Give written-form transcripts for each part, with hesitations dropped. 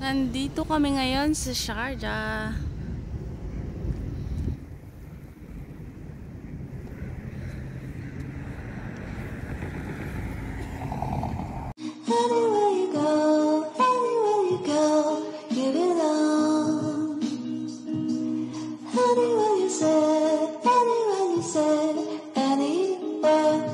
Nandito kami ngayon sa Sharjah. Anywhere you go, you belong. Anywhere you say, anywhere.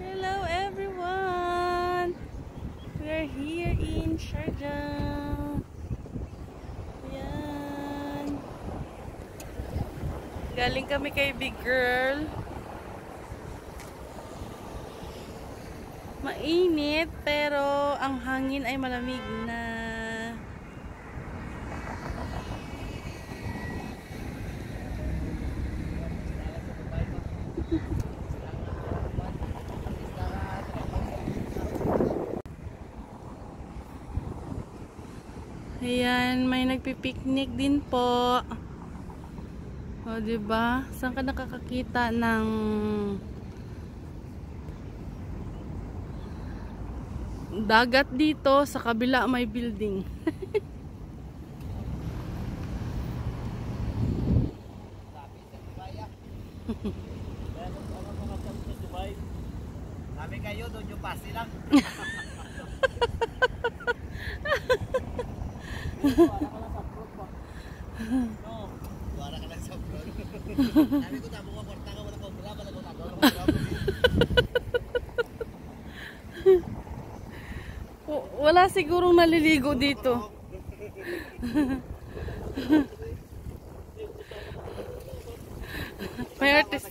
Hello everyone! We're here in Sharjah. Ayan. Galing kami kay Big Girl. Mainit pero ang hangin ay malamig na. Ayan, may nagpipiknik din po. O, diba? Saan ka nakakakita ng dagat dito? Sa kabila may building. Kami kayo, doon yung pasti lang. Wala ka lang sa front. Sabi ko, tamo ka, porta ka, wala ka umula, wala ko nagawa. Wala sigurong naliligo dito. May artist.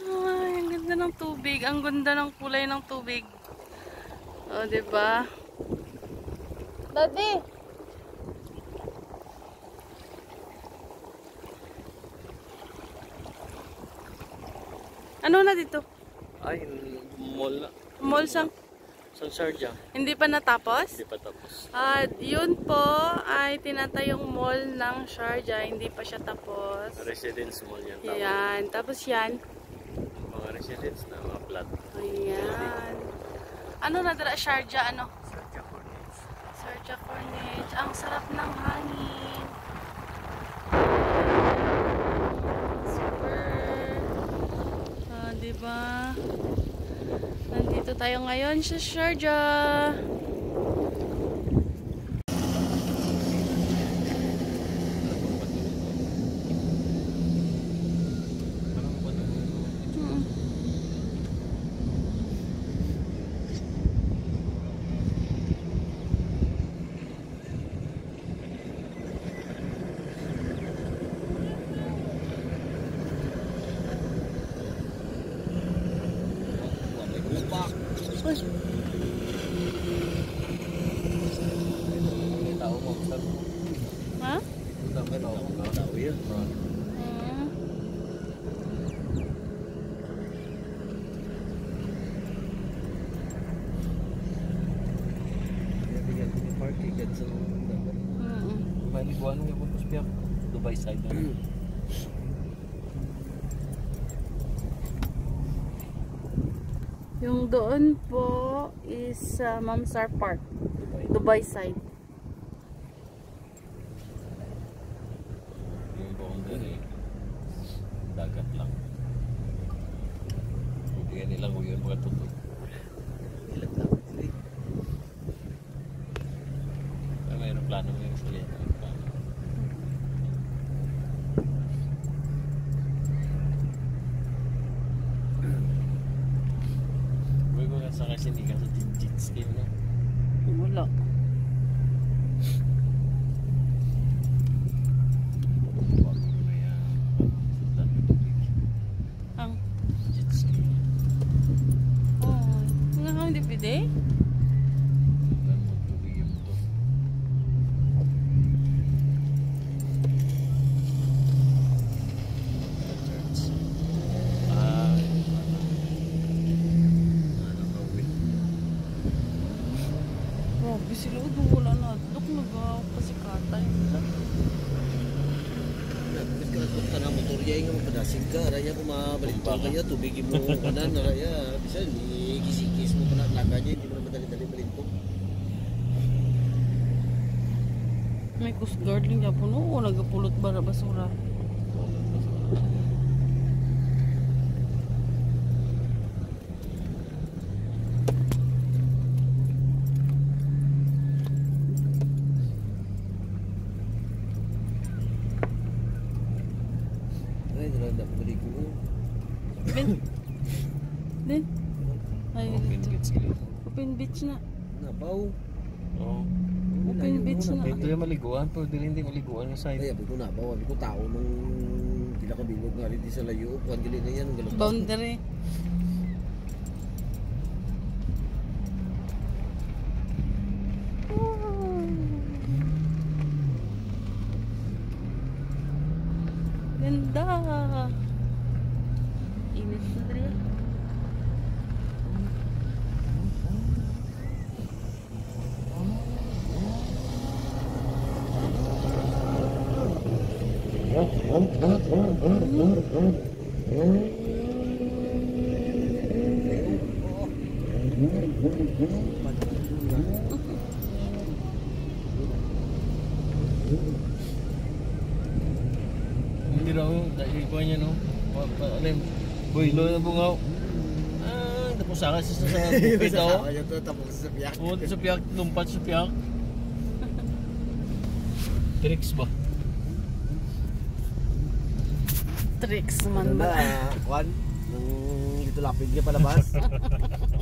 Ay, ang ganda ng tubig. Ang ganda ng kulay ng tubig. O, diba? Daddy! Ano na dito? Ay, mall na. Mall sang? Sa Sharjah. Hindi pa natapos? Hindi pa tapos. Yun po ay tinatayong mall ng Sharjah. Hindi pa siya tapos. Residence mall yan. Ayan. Tapos yan. Mga residence na mga flat. Ayan. Ano na dala? Sharjah ano? Sharjah Corniche. Sharjah Corniche. Ang sarap ng hangin. Super. Diba? Nandito tayo ngayon sa Sharjah. Tao mo. Ha? Tao yan. Parking at sa maliguan yung puntos piyak. Dubai side na. Yung doon po is Mamsar Park, Dubai side. Yung boundary, dagat lang. Hindi yan nilang huwag yung mga tutog. Ilan lang. Mayroon plano mo yung salita. Huwag ko sa kasi hindi ka sa jet ski na. Wala. Ang Jet ski. nga hindi pwede? Huwag mo tubig yung motor. sila wala na dok nagaw kasi katay. Nagkakot ka na motor yay nga mapadasig ka. Raya kung mabalik pa kaya tubigin mo kanan na raya. Bisa ni kisikis mo pa na laga niya. Hindi mo na madali-dali balik ko. May coast guard din po no o nagapulot ba na basura. Ay, nalanda po balik ko. Din. Ay, Open dito. gets sila. Open beach na. Napaw. Oo. Open beach na. Ito yung maliguan, pero hindi maliguan yung Ay, side. abi ko napaw. Abi ko tao nung pila ka bilog nga rin di sa layo. Kuhan gali na yan. Galap. Boundary. Ganda. Init na dre. Hindi raw, dahil ko niya no. Alam, boy, lo na bungaw. Tapos saka siya sa bukid daw. Kaya ito tapos sa piyak. Oo, sa piyak, lumpat sa piyak. Tricks ba? Tricks man Ano ba? na, Juan? Nung dito lapid ka palabas.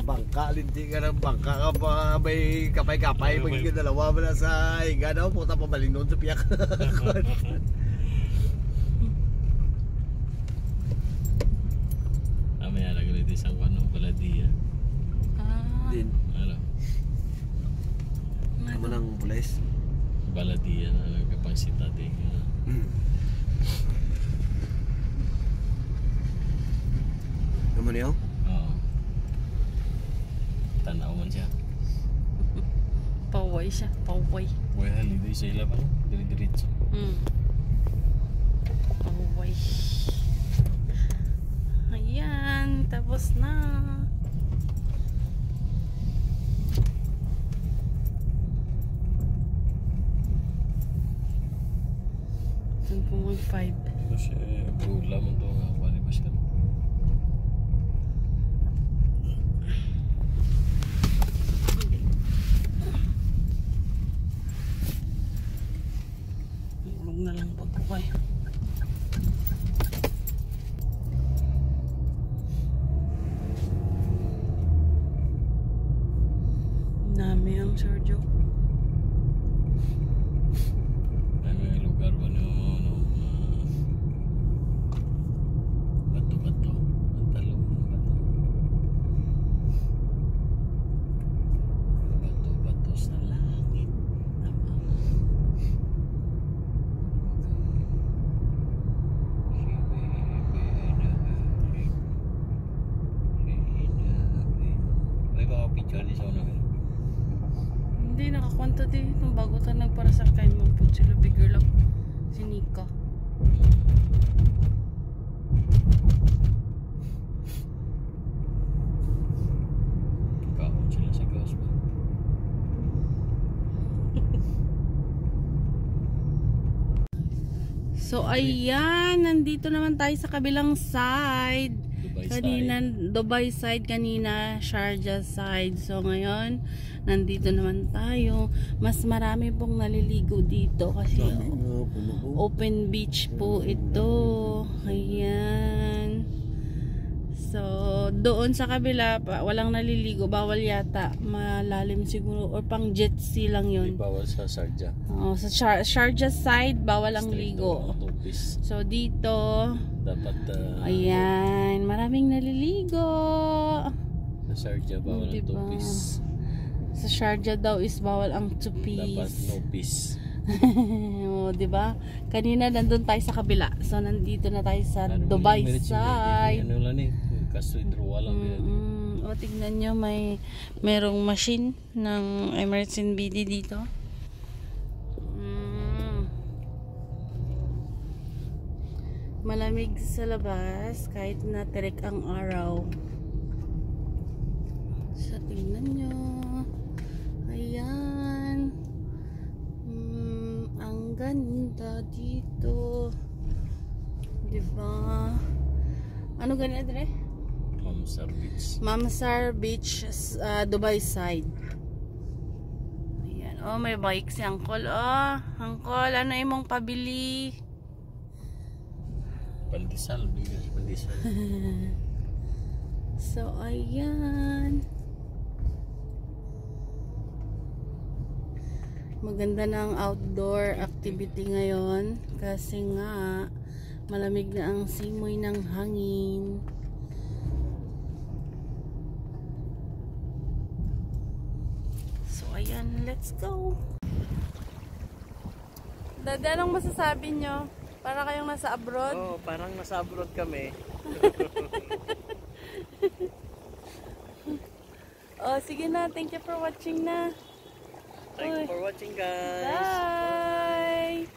Bangka, linti ka ng bangka ka pa may kapay-kapay. Magiging dalawa mo na sa higa daw. Puta pa balinon sa piyak. May alagay dito isang ano, baladiya. Ah, Din, Ano? ano ng pulis? Baladiya na nagkapansita din. Naman yun? Oo. Tanaw man siya. paway siya. Paway. Buhay haliday sa ila ba? Diri-diritso. Paway. Ayan. Tapos na. Saan po mag-5? Ito siya, gula mo ito nga. Wali ba siya? Ulog na lang pagkukay. Dami ang Sergio. Ano yung lugar ba no? Bato-bato. Ang talong ng bato. Bato-bato sa langit. May baka picture di sa una. Hindi, nakakwanta din. Itong bago tayo nagpara sa kain mo po sila bigger lang. Si Nika. Kaon sila sa gospel. So, ayan. Nandito naman tayo sa kabilang side. Dubai Kanina, side. Dubai side. Kanina, Sharjah side. So, ngayon, nandito naman tayo. Mas marami pong naliligo dito kasi open beach po ito. Ayan. So, doon sa kabila, walang naliligo. Bawal yata. Malalim siguro. Or pang jet ski lang May yun. bawal sa Sharjah. Oh, sa Sharjah side, bawal ang Straight ligo. to Tupis. So, dito, Dapat ayan, maraming naliligo. sa Sharjah bawal ang Diba? tupis. Sa Sharjah daw is bawal ang Dapat tupis. no peace. O, diba? Kanina nandun tayo sa kabila. So, nandito na tayo sa Ano Dubai yung merit yung side. Ano lang eh, Castro Hidroa lang yan. O, tignan nyo, merong machine ng Emerson BD dito. Malamig sa labas kahit na tirik ang araw. So, tignan nyo. Ayan. Ang ganda dito. Diba? Ano ganyan, Dre? Mamsar Beach. Mamsar Beach, Dubai side. Ayan. Oh, may bike si Uncle. Oh, Uncle, ano imong pabili? Pandesal, bigas pandesal. So, ayan. Maganda ng outdoor activity ngayon kasi nga malamig na ang simoy ng hangin. So, ayan. Let's go. Dada, anong masasabi nyo? Para kayong nasa abroad? Oh, parang nasa abroad kami. Oh, sige na. Thank you for watching na. Thank you for watching, guys. Bye!